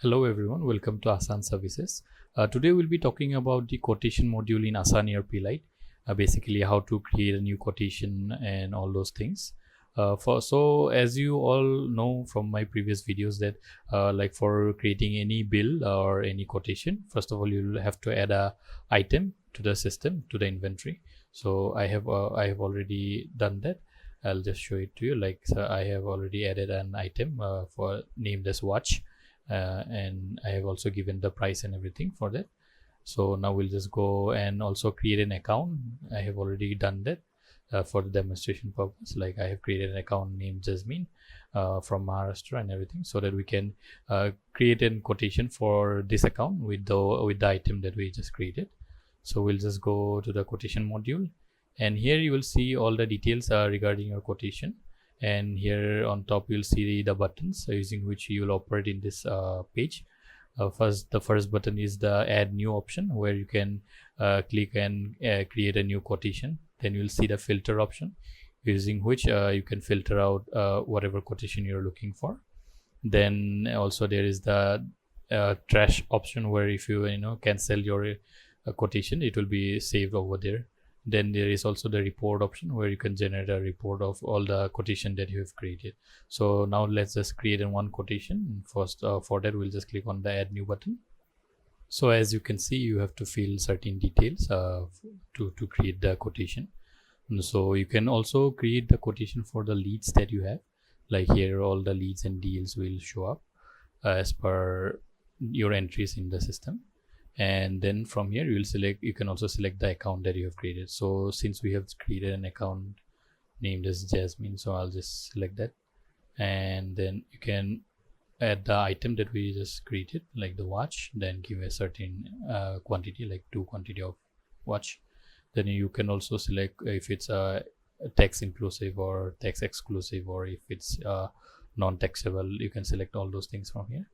Hello everyone, welcome to Aasaan Services. Today we'll be talking about the quotation module in Aasaan ERP Lite. Basically how to create a new quotation and all those things. So as you all know from my previous videos that like for creating any bill or any quotation, first of all you'll have to add a item to the system, to the inventory. So I have already done that. I'll just show it to you. Like I have already added an item for named as watch. And I have also given the price and everything for that. So now we'll just go and also create an account. I have already done that for the demonstration purpose. Like I have created an account named Jasmine from Maharashtra and everything, so that we can create a quotation for this account with the item that we just created. So we'll just go to the quotation module, and here you will see all the details regarding your quotation. And here on top you'll see the buttons using which you will operate in this page. The first button is the add new option, where you can click and create a new quotation. Then you'll see the filter option, using which you can filter out whatever quotation you're looking for. Then also there is the trash option, where if you cancel your quotation, it will be saved over there. Then there is also the report option, where you can generate a report of all the quotation that you have created. So now let's just create one quotation. First for that we'll just click on the add new button. So as you can see, you have to fill certain details to create the quotation. So you can also create the quotation for the leads that you have. Like here all the leads and deals will show up as per your entries in the system. And then from here you can also select the account that you have created. So since we have created an account named as Jasmine, so I'll just select that, and then you can add the item that we just created, like the watch, then give a certain quantity, like 2 quantity of watch. Then you can also select if it's a tax inclusive or tax exclusive, or if it's non-taxable. You can select all those things from here.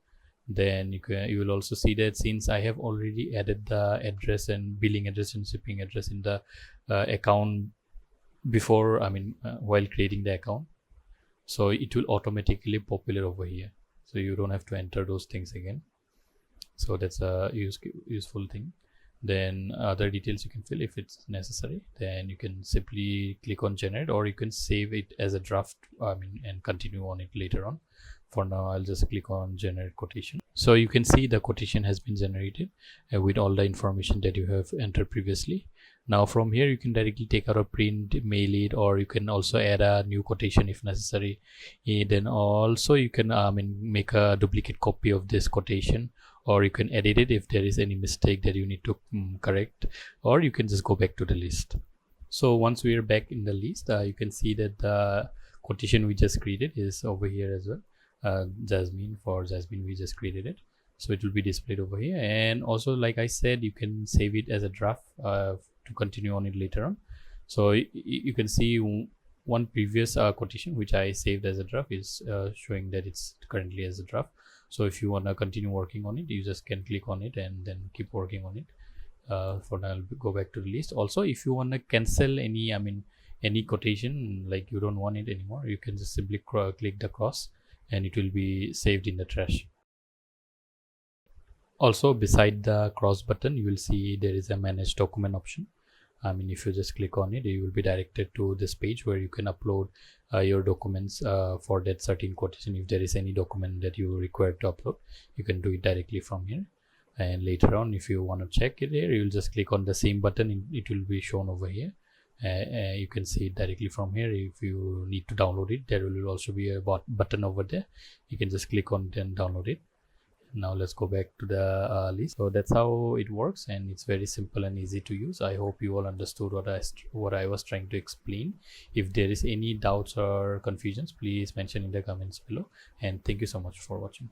Then you will also see that since I have already added the address and billing address and shipping address in the account before, while creating the account, so it will automatically populate over here, so you don't have to enter those things again. So that's a useful thing. Then other details you can fill if it's necessary. Then you can simply click on generate, or you can save it as a draft and continue on it later on. For now I'll just click on generate quotation. So you can see the quotation has been generated with all the information that you have entered previously. Now from here you can directly take out a print, mail it, or you can also add a new quotation if necessary. Then also you can make a duplicate copy of this quotation, or you can edit it if there is any mistake that you need to correct, or you can just go back to the list. So once we are back in the list, you can see that the quotation we just created is over here as well. Jasmine, for Jasmine we just created it, so it will be displayed over here. And also, like I said, you can save it as a draft to continue on it later on. So you can see one previous quotation which I saved as a draft is showing that it's currently as a draft. So if you want to continue working on it, you just can click on it and then keep working on it. For now I'll go back to the list. Also, if you want to cancel any quotation, like you don't want it anymore, you can just simply click the cross and it will be saved in the trash. Also, beside the cross button you will see there is a manage document option. If you just click on it, you will be directed to this page where you can upload your documents for that certain quotation. If there is any document that you require to upload, you can do it directly from here. And later on, if you want to check it here, you will just click on the same button. It will be shown over here. You can see it directly from here. If you need to download it, there will also be a button over there. You can just click on it and download it. Now let's go back to the list. So that's how it works, and it's very simple and easy to use. I hope you all understood what I was trying to explain. If there is any doubts or confusions, please mention in the comments below, and thank you so much for watching.